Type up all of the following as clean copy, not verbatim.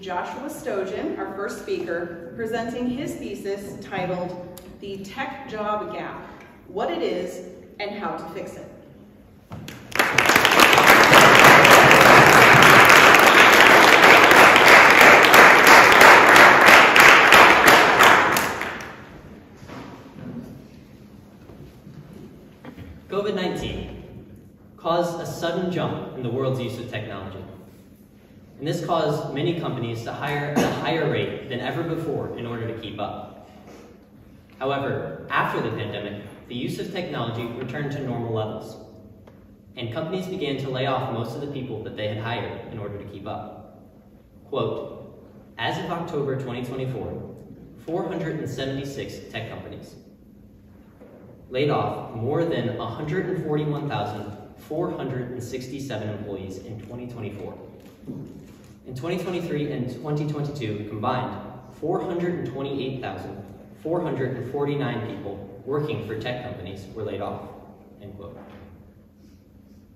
Joshua Stojan, our first speaker, presenting his thesis titled The Tech Job Gap, What It Is and How to Fix It. COVID-19 caused a sudden jump in the world's use of technology. And this caused many companies to hire at a higher rate than ever before in order to keep up. However, after the pandemic, the use of technology returned to normal levels, and companies began to lay off most of the people that they had hired in order to keep up. Quote, as of October 2024, 476 tech companies laid off more than 141,467 employees in 2024. In 2023 and 2022 combined, 428,449 people working for tech companies were laid off, end quote.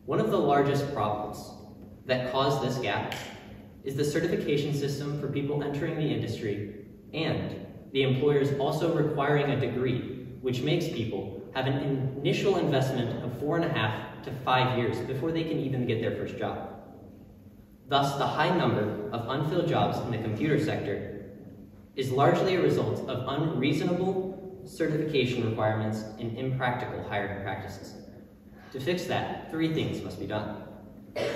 One of the largest problems that caused this gap is the certification system for people entering the industry and the employers also requiring a degree, which makes people have an initial investment of 4.5 to 5 years before they can even get their first job. Thus, the high number of unfilled jobs in the computer sector is largely a result of unreasonable certification requirements and impractical hiring practices. To fix that, 3 things must be done.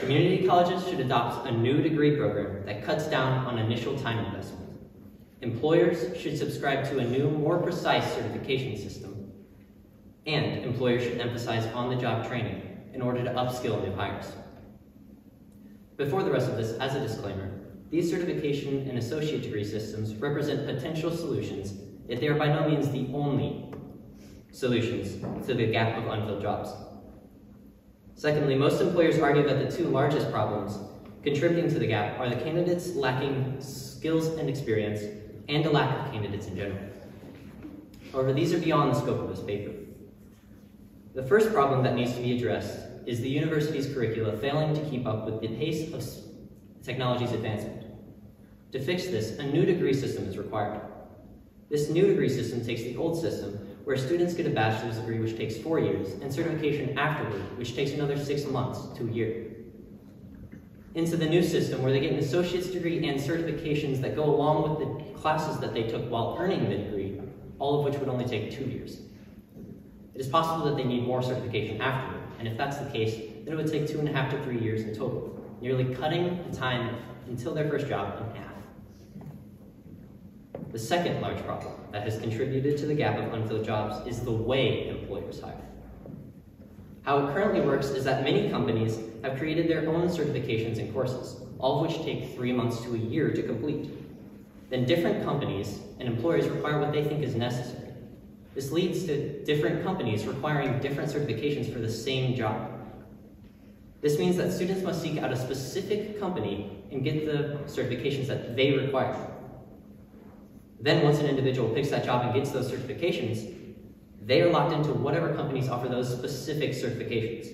Community colleges should adopt a new degree program that cuts down on initial time investment. Employers should subscribe to a new, more precise certification system. And employers should emphasize on-the-job training in order to upskill new hires. Before the rest of this, as a disclaimer, these certification and associate degree systems represent potential solutions, yet they are by no means the only solutions to the gap of unfilled jobs. Secondly, most employers argue that the 2 largest problems contributing to the gap are the candidates lacking skills and experience and a lack of candidates in general. However, these are beyond the scope of this paper. The first problem that needs to be addressed is the university's curricula failing to keep up with the pace of technology's advancement. To fix this, a new degree system is required. This new degree system takes the old system, where students get a bachelor's degree which takes 4 years, and certification afterward, which takes another 6 months to a year, into the new system where they get an associate's degree and certifications that go along with the classes that they took while earning the degree, all of which would only take 2 years. It is possible that they need more certification afterward, and if that's the case, then it would take 2.5 to 3 years in total, nearly cutting the time until their first job in half. The second large problem that has contributed to the gap of unfilled jobs is the way employers hire. How it currently works is that many companies have created their own certifications and courses, all of which take 3 months to a year to complete. Then different companies and employers require what they think is necessary. This leads to different companies requiring different certifications for the same job. This means that students must seek out a specific company and get the certifications that they require. Then once an individual picks that job and gets those certifications, they are locked into whatever companies offer those specific certifications.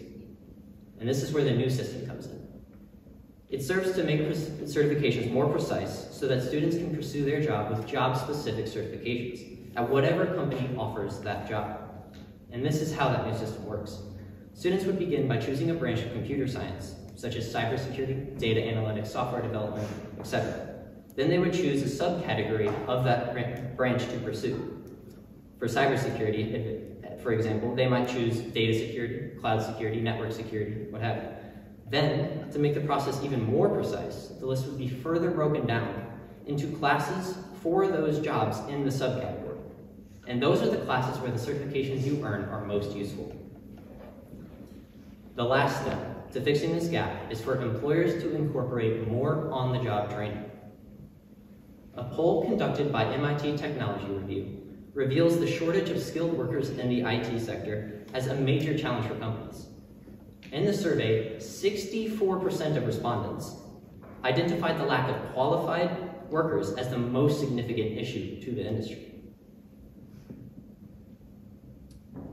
And this is where the new system comes in. It serves to make certifications more precise so that students can pursue their job with job-specific certifications at whatever company offers that job. And this is how that new system works. Students would begin by choosing a branch of computer science, such as cybersecurity, data analytics, software development, etc. Then they would choose a subcategory of that branch to pursue. For cybersecurity, for example, they might choose data security, cloud security, network security, what have you. Then, to make the process even more precise, the list would be further broken down into classes for those jobs in the subcategory. And those are the classes where the certifications you earn are most useful. The last step to fixing this gap is for employers to incorporate more on-the-job training. A poll conducted by MIT Technology Review reveals the shortage of skilled workers in the IT sector as a major challenge for companies. In the survey, 64% of respondents identified the lack of qualified workers as the most significant issue to the industry.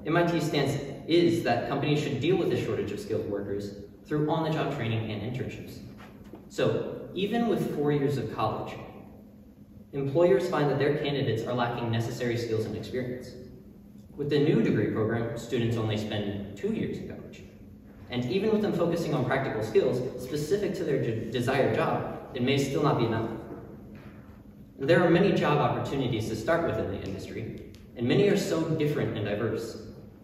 MIT's stance is that companies should deal with the shortage of skilled workers through on-the-job training and internships. So, even with 4 years of college, employers find that their candidates are lacking necessary skills and experience. With the new degree program, students only spend 2 years in college. And even with them focusing on practical skills specific to their desired job, it may still not be enough. And there are many job opportunities to start with in the industry, and many are so different and diverse.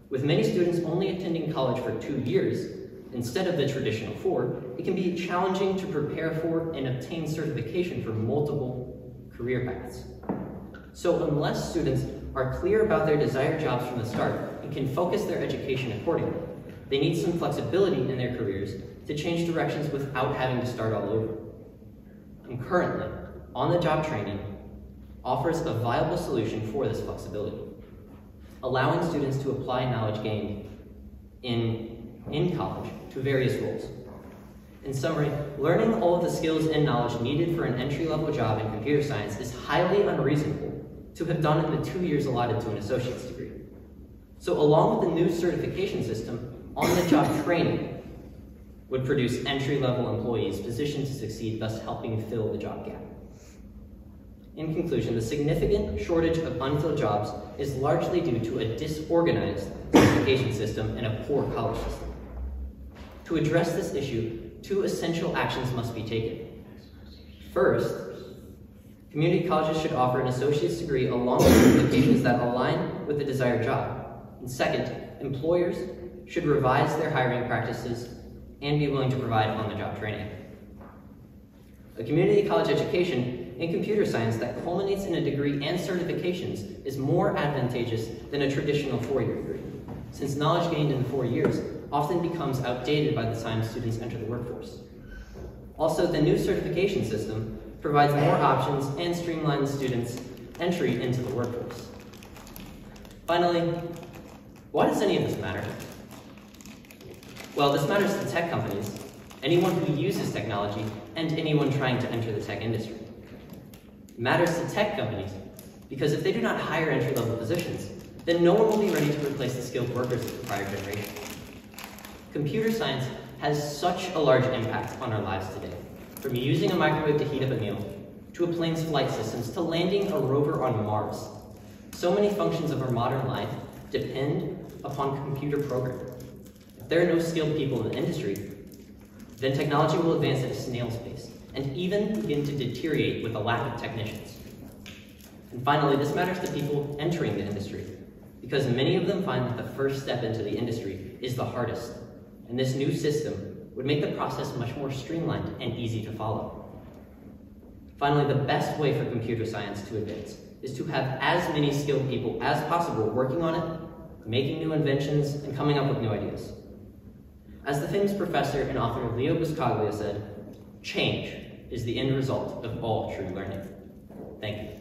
With many students only attending college for 2 years, instead of the traditional 4, it can be challenging to prepare for and obtain certification for multiple career paths. So unless students are clear about their desired jobs from the start and can focus their education accordingly, they need some flexibility in their careers to change directions without having to start all over. And currently, on-the-job training offers a viable solution for this flexibility, allowing students to apply knowledge gained in college to various roles. In summary, learning all of the skills and knowledge needed for an entry-level job in computer science is highly unreasonable to have done in the 2 years allotted to an associate's degree. So along with the new certification system, on-the-job training would produce entry-level employees positioned to succeed, thus helping fill the job gap. In conclusion, the significant shortage of unfilled jobs is largely due to a disorganized certification system and a poor college system. To address this issue, 2 essential actions must be taken. First, community colleges should offer an associate's degree along with certifications that align with the desired job. And second, employers should revise their hiring practices and be willing to provide on-the-job training. A community college education in computer science that culminates in a degree and certifications is more advantageous than a traditional 4-year degree, since knowledge gained in 4 years often becomes outdated by the time students enter the workforce. Also, the new certification system provides more options and streamlines students' entry into the workforce. Finally, why does any of this matter? Well, this matters to tech companies, anyone who uses technology, and anyone trying to enter the tech industry. It matters to tech companies because if they do not hire entry-level positions, then no one will be ready to replace the skilled workers of the prior generation. Computer science has such a large impact on our lives today, from using a microwave to heat up a meal, to a plane's flight systems, to landing a rover on Mars. So many functions of our modern life depend upon computer programming. If there are no skilled people in the industry, then technology will advance at a snail's pace, and even begin to deteriorate with a lack of technicians. And finally, this matters to people entering the industry, because many of them find that the first step into the industry is the hardest, and this new system would make the process much more streamlined and easy to follow. Finally, the best way for computer science to advance is to have as many skilled people as possible working on it, making new inventions, and coming up with new ideas. As the famous professor and author Leo Buscaglia said, change is the end result of all true learning. Thank you.